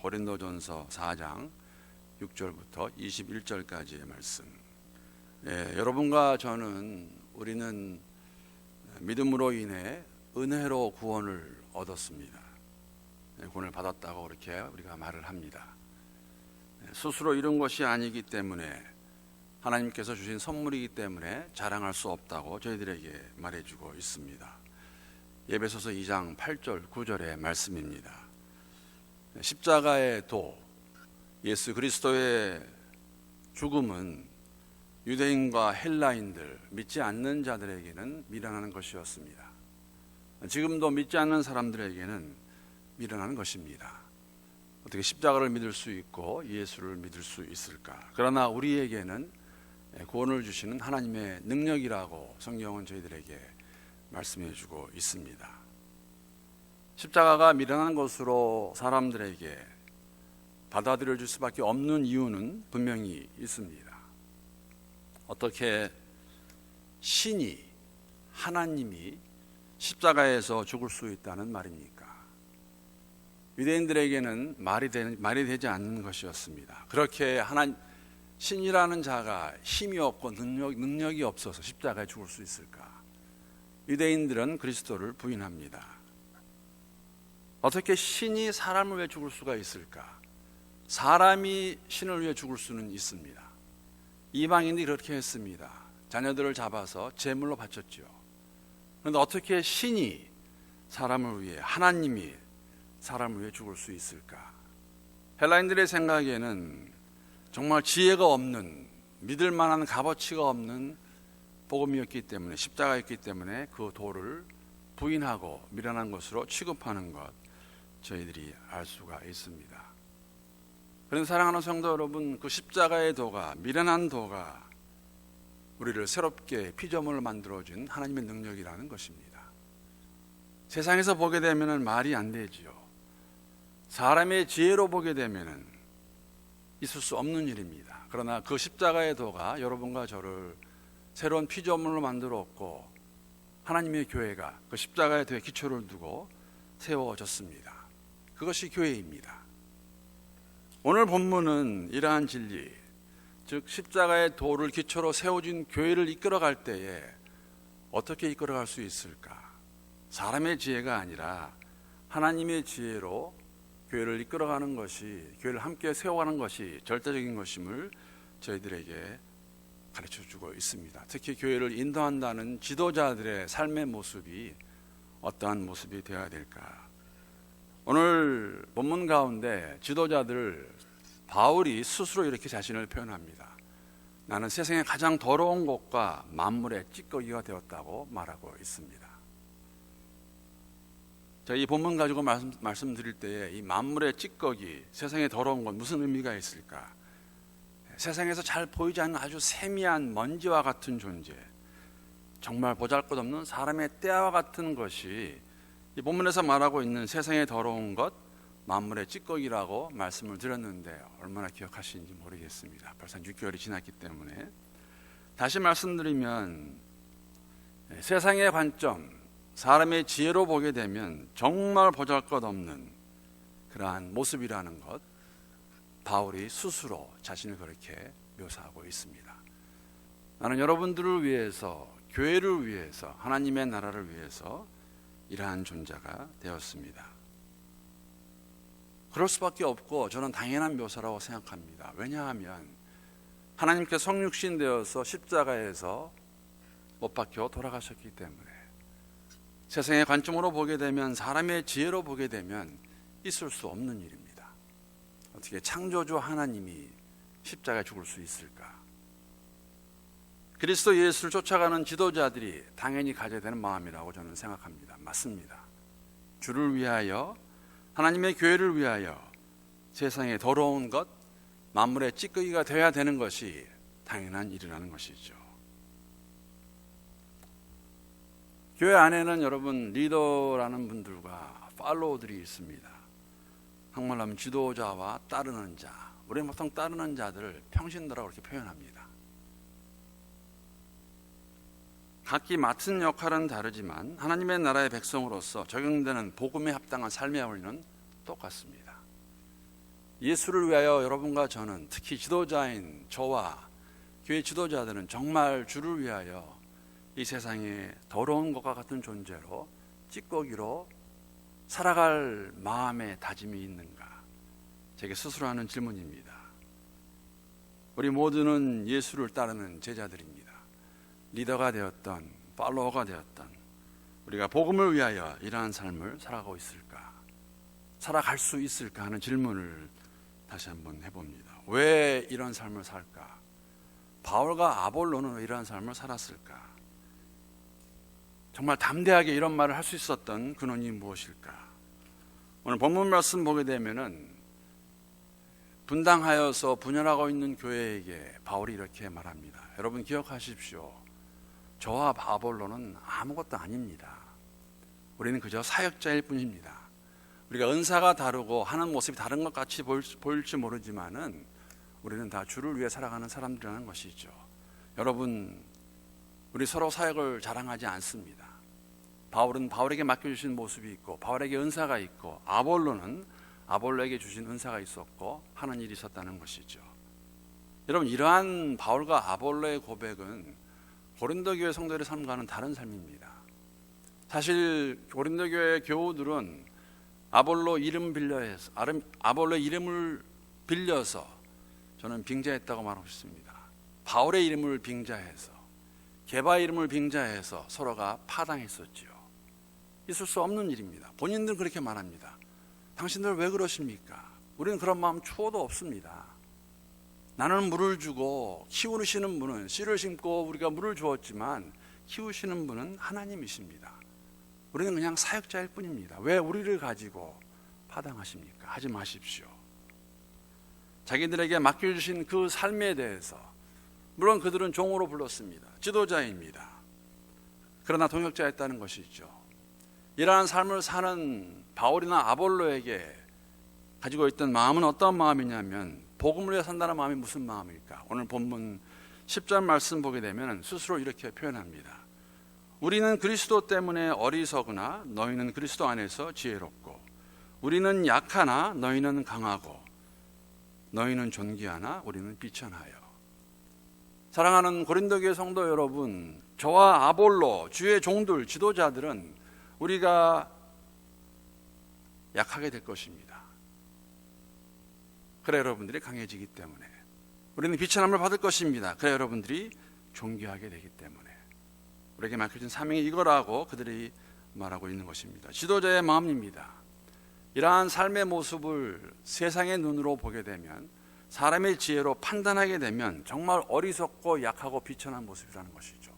고린도전서 4장 6절부터 21절까지의 말씀. 여러분과 저는 우리는 믿음으로 인해 은혜로 구원을 얻었습니다. 구원을 받았다고 그렇게 우리가 말을 합니다. 스스로 이룬 것이 아니기 때문에, 하나님께서 주신 선물이기 때문에 자랑할 수 없다고 저희들에게 말해주고 있습니다. 에베소서 2장 8절 9절의 말씀입니다. 십자가의 도, 예수 그리스도의 죽음은 유대인과 헬라인들, 믿지 않는 자들에게는 미련한 것이었습니다. 지금도 믿지 않는 사람들에게는 미련한 것입니다. 어떻게 십자가를 믿을 수 있고 예수를 믿을 수 있을까? 그러나 우리에게는 구원을 주시는 하나님의 능력이라고 성경은 저희들에게 말씀해 주고 있습니다. 십자가가 미련한 것으로 사람들에게 받아들여 줄 수밖에 없는 이유는 분명히 있습니다. 어떻게 신이, 하나님이 십자가에서 죽을 수 있다는 말입니까? 유대인들에게는 말이 되지 않는 것이었습니다. 그렇게 신이라는 자가 힘이 없고 능력이 없어서 십자가에 죽을 수 있을까? 유대인들은 그리스도를 부인합니다. 어떻게 신이 사람을 위해 죽을 수가 있을까? 사람이 신을 위해 죽을 수는 있습니다. 이방인들이 그렇게 했습니다. 자녀들을 잡아서 제물로 바쳤죠. 그런데 어떻게 신이 사람을 위해, 하나님이 사람을 위해 죽을 수 있을까? 헬라인들의 생각에는 정말 지혜가 없는, 믿을 만한 값어치가 없는 복음이었기 때문에, 십자가였기 때문에 그 도를 부인하고 미련한 것으로 취급하는 것, 저희들이 알 수가 있습니다. 그런데 사랑하는 성도 여러분, 그 십자가의 도가, 미련한 도가 우리를 새롭게 피조물을 만들어준 하나님의 능력이라는 것입니다. 세상에서 보게 되면 말이 안 되지요. 사람의 지혜로 보게 되면 있을 수 없는 일입니다. 그러나 그 십자가의 도가 여러분과 저를 새로운 피조물로 만들었고, 하나님의 교회가 그 십자가의 도에 기초를 두고 세워졌습니다. 그것이 교회입니다. 오늘 본문은 이러한 진리, 즉 십자가의 도를 기초로 세워진 교회를 이끌어갈 때에 어떻게 이끌어갈 수 있을까? 사람의 지혜가 아니라 하나님의 지혜로 교회를 이끌어가는 것이, 교회를 함께 세워가는 것이 절대적인 것임을 저희들에게 가르쳐주고 있습니다. 특히 교회를 인도한다는 지도자들의 삶의 모습이 어떠한 모습이 되어야 될까? 오늘 본문 가운데 지도자들, 바울이 스스로 이렇게 자신을 표현합니다. 나는 세상의 가장 더러운 것과 만물의 찌꺼기가 되었다고 말하고 있습니다. 자, 이 본문 가지고 말씀드릴 때에 이 만물의 찌꺼기, 세상의 더러운 건 무슨 의미가 있을까? 세상에서 잘 보이지 않는 아주 세미한 먼지와 같은 존재, 정말 보잘것없는 사람의 때와 같은 것이 이 본문에서 말하고 있는 세상의 더러운 것, 만물의 찌꺼기라고 말씀을 드렸는데 얼마나 기억하시는지 모르겠습니다. 벌써 6개월이 지났기 때문에. 다시 말씀드리면 세상의 관점, 사람의 지혜로 보게 되면 정말 보잘것없는 그러한 모습이라는 것, 바울이 스스로 자신을 그렇게 묘사하고 있습니다. 나는 여러분들을 위해서, 교회를 위해서, 하나님의 나라를 위해서 이러한 존재가 되었습니다. 그럴 수밖에 없고 저는 당연한 묘사라고 생각합니다. 왜냐하면 하나님께 성육신 되어서 십자가에서 못 박혀 돌아가셨기 때문에, 세상의 관점으로 보게 되면, 사람의 지혜로 보게 되면 있을 수 없는 일입니다. 어떻게 창조주 하나님이 십자가에 죽을 수 있을까? 그리스도 예수를 쫓아가는 지도자들이 당연히 가져야 되는 마음이라고 저는 생각합니다. 맞습니다. 주를 위하여, 하나님의 교회를 위하여 세상의 더러운 것, 만물의 찌꺼기가 되어야 되는 것이 당연한 일이라는 것이죠. 교회 안에는 여러분 리더라는 분들과 팔로워들이 있습니다. 한말로 하면 지도자와 따르는 자. 우리는 보통 따르는 자들을 평신도라고 이렇게 표현합니다. 각기 맡은 역할은 다르지만 하나님의 나라의 백성으로서 적용되는 복음에 합당한 삶의 원리는 똑같습니다. 예수를 위하여 여러분과 저는, 특히 지도자인 저와 교회 지도자들은 정말 주를 위하여 이 세상에 더러운 것과 같은 존재로 찌꺼기로 살아갈 마음의 다짐이 있는가? 제게 스스로 하는 질문입니다. 우리 모두는 예수를 따르는 제자들입니다. 리더가 되었던 팔로워가 되었던 우리가 복음을 위하여 이러한 삶을 살아가고 있을까? 살아갈 수 있을까 하는 질문을 다시 한번 해봅니다. 왜 이런 삶을 살까? 바울과 아볼로는 왜 이러한 삶을 살았을까? 정말 담대하게 이런 말을 할 수 있었던 근원이 무엇일까? 오늘 본문 말씀 보게 되면은 분당하여서 분열하고 있는 교회에게 바울이 이렇게 말합니다. 여러분 기억하십시오. 저와 아볼로는 아무것도 아닙니다. 우리는 그저 사역자일 뿐입니다. 우리가 은사가 다르고 하는 모습이 다른 것 같이 보일지 모르지만은 우리는 다 주를 위해 살아가는 사람들이라는 것이죠. 여러분, 우리 서로 사역을 자랑하지 않습니다. 바울은 바울에게 맡겨주신 모습이 있고 바울에게 은사가 있고 아볼로는 아볼로에게 주신 은사가 있었고 하는 일이 있었다는 것이죠. 여러분, 이러한 바울과 아볼로의 고백은 고린도 교회 성도들의 삶과는 다른 삶입니다. 사실 고린도 교회 교우들은 아볼로 아볼로의 이름을 빌려서 저는 빙자했다고 말하고 싶습니다. 바울의 이름을 빙자해서 게바의 이름을 빙자해서 서로가 파당했었지요. 있을 수 없는 일입니다. 본인들은 그렇게 말합니다. 당신들 왜 그러십니까? 우리는 그런 마음 추호도 없습니다. 나는 물을 주고 키우시는 분은, 씨를 심고 우리가 물을 주었지만 키우시는 분은 하나님이십니다. 우리는 그냥 사역자일 뿐입니다. 왜 우리를 가지고 파당하십니까? 하지 마십시오. 자기들에게 맡겨주신 그 삶에 대해서, 물론 그들은 종으로 불렀습니다. 지도자입니다. 그러나 동역자였다는 것이죠. 이러한 삶을 사는 바울이나 아볼로에게 가지고 있던 마음은 어떤 마음이냐면, 복음을 위해 산다는 마음이 무슨 마음일까? 오늘 본문 10절 말씀 보게 되면 스스로 이렇게 표현합니다. 우리는 그리스도 때문에 어리석으나 너희는 그리스도 안에서 지혜롭고, 우리는 약하나 너희는 강하고, 너희는 존귀하나 우리는 비천하여. 사랑하는 고린도 교회 성도 여러분, 저와 아볼로, 주의 종들, 지도자들은 우리가 약하게 될 것입니다. 그래 여러분들이 강해지기 때문에. 우리는 비천함을 받을 것입니다. 그래 여러분들이 존귀하게 되기 때문에. 우리에게 맡겨진 사명이 이거라고 그들이 말하고 있는 것입니다. 지도자의 마음입니다. 이러한 삶의 모습을 세상의 눈으로 보게 되면, 사람의 지혜로 판단하게 되면 정말 어리석고 약하고 비천한 모습이라는 것이죠.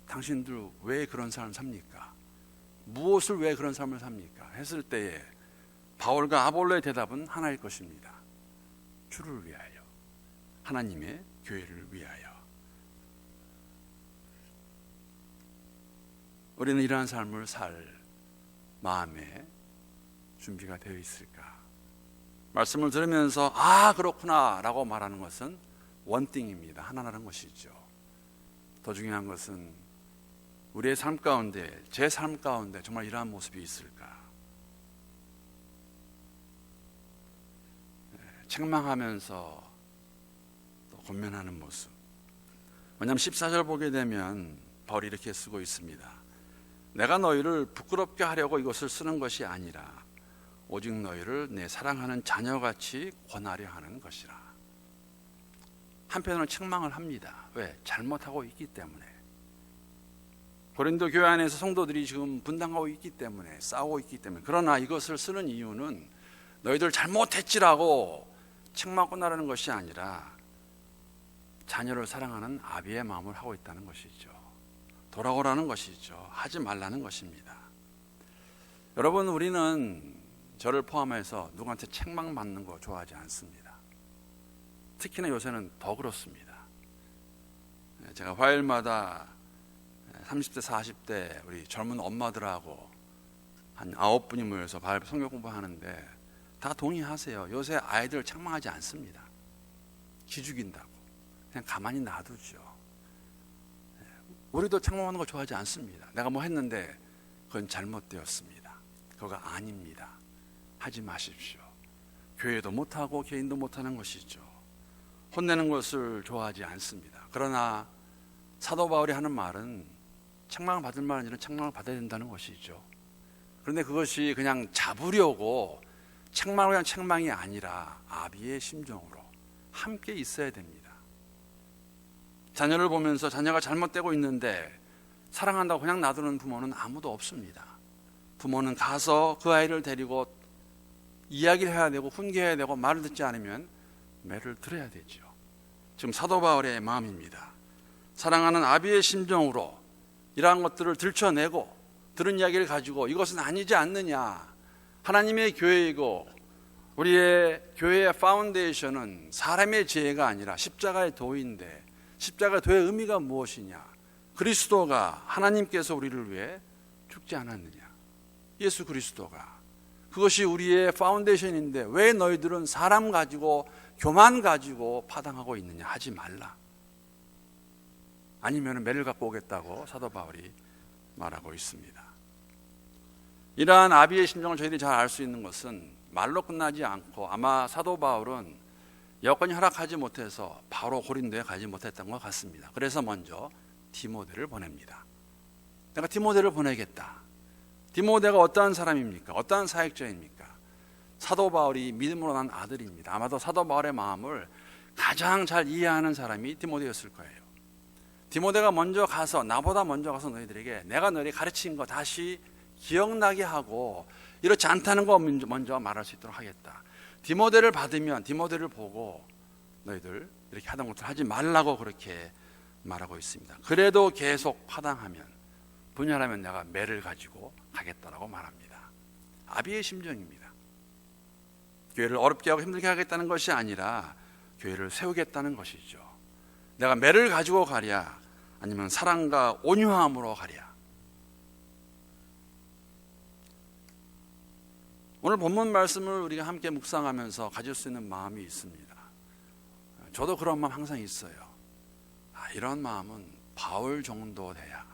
당신들 왜 그런 삶을 삽니까? 무엇을 왜 그런 삶을 삽니까? 했을 때에 바울과 아볼로의 대답은 하나일 것입니다. 주를 위하여, 하나님의 교회를 위하여. 우리는 이러한 삶을 살 마음에 준비가 되어 있을까? 말씀을 들으면서 아 그렇구나 라고 말하는 것은 원띵입니다. 하나라는 것이죠. 더 중요한 것은 우리의 삶 가운데, 제 삶 가운데 정말 이러한 모습이 있을까? 책망하면서 또 권면하는 모습. 왜냐하면 14절 보게 되면 바울이 이렇게 쓰고 있습니다. 내가 너희를 부끄럽게 하려고 이것을 쓰는 것이 아니라 오직 너희를 내 사랑하는 자녀같이 권하려 하는 것이라. 한편으로는 책망을 합니다. 왜? 잘못하고 있기 때문에. 고린도 교회 안에서 성도들이 지금 분당하고 있기 때문에, 싸우고 있기 때문에. 그러나 이것을 쓰는 이유는 너희들 잘못했지라고 책망권하라는 것이 아니라 자녀를 사랑하는 아비의 마음을 하고 있다는 것이죠. 돌아오라는 것이죠. 하지 말라는 것입니다. 여러분, 우리는 저를 포함해서 누구한테 책망받는 거 좋아하지 않습니다. 특히나 요새는 더 그렇습니다. 제가 화요일마다 30대 40대 우리 젊은 엄마들하고 한 9분이 모여서 성경 공부하는데 다 동의하세요. 요새 아이들 책망하지 않습니다. 기죽인다고 그냥 가만히 놔두죠. 우리도 책망하는 거 좋아하지 않습니다. 내가 뭐 했는데 그건 잘못되었습니다. 그거가 아닙니다. 하지 마십시오. 교회도 못하고 개인도 못하는 것이죠. 혼내는 것을 좋아하지 않습니다. 그러나 사도 바울이 하는 말은 책망을 받을 만한 일은 책망을 받아야 된다는 것이죠. 그런데 그것이 그냥 잡으려고 책망을 그냥 책망이 아니라 아비의 심정으로 함께 있어야 됩니다. 자녀를 보면서 자녀가 잘못되고 있는데 사랑한다고 그냥 놔두는 부모는 아무도 없습니다. 부모는 가서 그 아이를 데리고 이야기를 해야 되고 훈계해야 되고 말을 듣지 않으면 매를 들어야 되죠. 지금 사도 바울의 마음입니다. 사랑하는 아비의 심정으로 이러한 것들을 들춰내고 들은 이야기를 가지고 이것은 아니지 않느냐. 하나님의 교회이고 우리의 교회의 파운데이션은 사람의 지혜가 아니라 십자가의 도인데 십자가 도의 의미가 무엇이냐? 그리스도가 하나님께서 우리를 위해 죽지 않았느냐? 예수 그리스도가 그것이 우리의 파운데이션인데 왜 너희들은 사람 가지고 교만 가지고 파당하고 있느냐? 하지 말라. 아니면 매를 갖고 오겠다고 사도 바울이 말하고 있습니다. 이러한 아비의 심정을 저희들이 잘 알 수 있는 것은 말로 끝나지 않고 아마 사도 바울은 여건이 허락하지 못해서 바로 고린도에 가지 못했던 것 같습니다. 그래서 먼저 디모데를 보냅니다. 내가 디모데를 보내겠다. 디모데가 어떠한 사람입니까? 어떠한 사역자입니까? 사도 바울이 믿음으로 난 아들입니다. 아마도 사도 바울의 마음을 가장 잘 이해하는 사람이 디모데였을 거예요. 디모데가 먼저 가서 나보다 먼저 가서 너희들에게 내가 너희 가르친 거 다시 기억나게 하고 이렇지 않다는 거 먼저 말할 수 있도록 하겠다. 디모데를 받으면 디모데를 보고 너희들 이렇게 하던 것들 하지 말라고 그렇게 말하고 있습니다. 그래도 계속 파당하면 분열하면 내가 매를 가지고 가겠다라고 말합니다. 아비의 심정입니다. 교회를 어렵게 하고 힘들게 하겠다는 것이 아니라 교회를 세우겠다는 것이죠. 내가 매를 가지고 가랴 아니면 사랑과 온유함으로 가랴. 오늘 본문 말씀을 우리가 함께 묵상하면서 가질 수 있는 마음이 있습니다. 저도 그런 마음 항상 있어요. 이런 마음은 바울 정도 돼야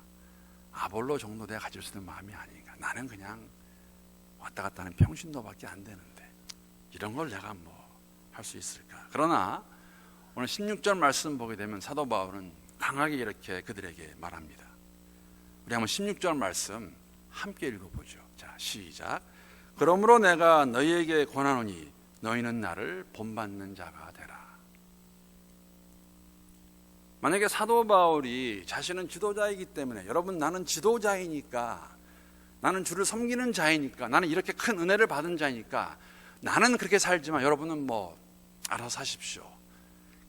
아볼로 정도 돼야 가질 수 있는 마음이 아닌가. 나는 그냥 왔다 갔다 하는 평신도밖에 안 되는데 이런 걸 내가 뭐 할 수 있을까. 그러나 오늘 16절 말씀 보게 되면 사도 바울은 강하게 이렇게 그들에게 말합니다. 우리 한번 16절 말씀 함께 읽어보죠. 자, 시작. 그러므로 내가 너희에게 권하노니 너희는 나를 본받는 자가 되라. 만약에 사도 바울이 자신은 지도자이기 때문에 여러분 나는 지도자이니까 나는 주를 섬기는 자이니까 나는 이렇게 큰 은혜를 받은 자이니까 나는 그렇게 살지만 여러분은 뭐 알아서 하십시오.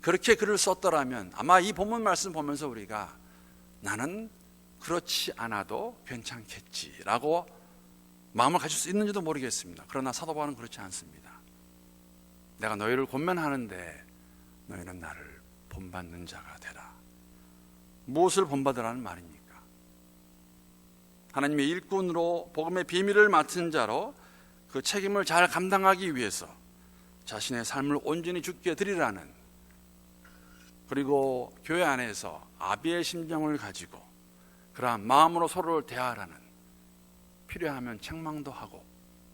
그렇게 글을 썼더라면 아마 이 본문 말씀 보면서 우리가 나는 그렇지 않아도 괜찮겠지라고 마음을 가질 수 있는지도 모르겠습니다. 그러나 사도 바울은 그렇지 않습니다. 내가 너희를 권면하는데 너희는 나를 본받는 자가 되라. 무엇을 본받으라는 말입니까? 하나님의 일꾼으로 복음의 비밀을 맡은 자로 그 책임을 잘 감당하기 위해서 자신의 삶을 온전히 주께 드리라는, 그리고 교회 안에서 아비의 심정을 가지고 그러한 마음으로 서로를 대하라는, 필요하면 책망도 하고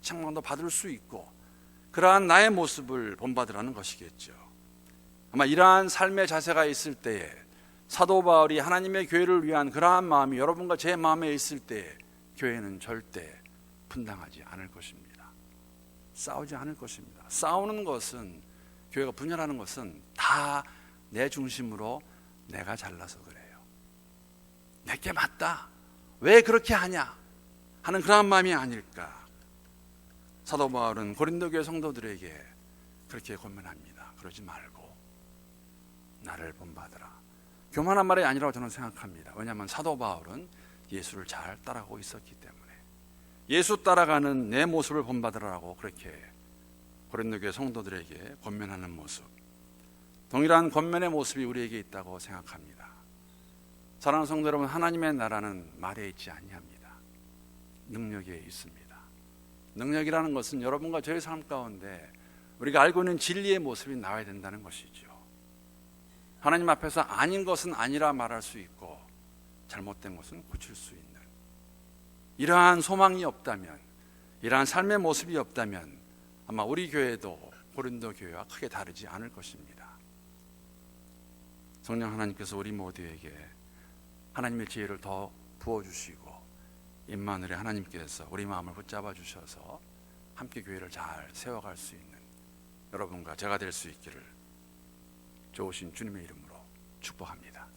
책망도 받을 수 있고 그러한 나의 모습을 본받으라는 것이겠죠. 아마 이러한 삶의 자세가 있을 때에 사도 바울이 하나님의 교회를 위한 그러한 마음이 여러분과 제 마음에 있을 때에 교회는 절대 분당하지 않을 것입니다. 싸우지 않을 것입니다. 싸우는 것은, 교회가 분열하는 것은 다 내 중심으로 내가 잘나서 그래요. 내게 맞다. 왜 그렇게 하냐 하는 그런 마음이 아닐까. 사도 바울은 고린도 교회 성도들에게 그렇게 권면합니다. 그러지 말고 나를 본받으라. 교만한 말이 아니라고 저는 생각합니다. 왜냐하면 사도 바울은 예수를 잘 따라가고 있었기 때문에 예수 따라가는 내 모습을 본받으라고 그렇게 고린도 교회 성도들에게 권면하는 모습, 동일한 권면의 모습이 우리에게 있다고 생각합니다. 사랑하는 성도 여러분, 하나님의 나라는 말에 있지 아니합니다. 능력에 있습니다. 능력이라는 것은 여러분과 저의 삶 가운데 우리가 알고 있는 진리의 모습이 나와야 된다는 것이죠. 하나님 앞에서 아닌 것은 아니라 말할 수 있고 잘못된 것은 고칠 수 있는, 이러한 소망이 없다면, 이러한 삶의 모습이 없다면 아마 우리 교회도 고린도 교회와 크게 다르지 않을 것입니다. 성령 하나님께서 우리 모두에게 하나님의 지혜를 더 부어주시고 임마누엘의 하나님께서 우리 마음을 붙잡아 주셔서 함께 교회를 잘 세워갈 수 있는 여러분과 제가 될 수 있기를 좋으신 주님의 이름으로 축복합니다.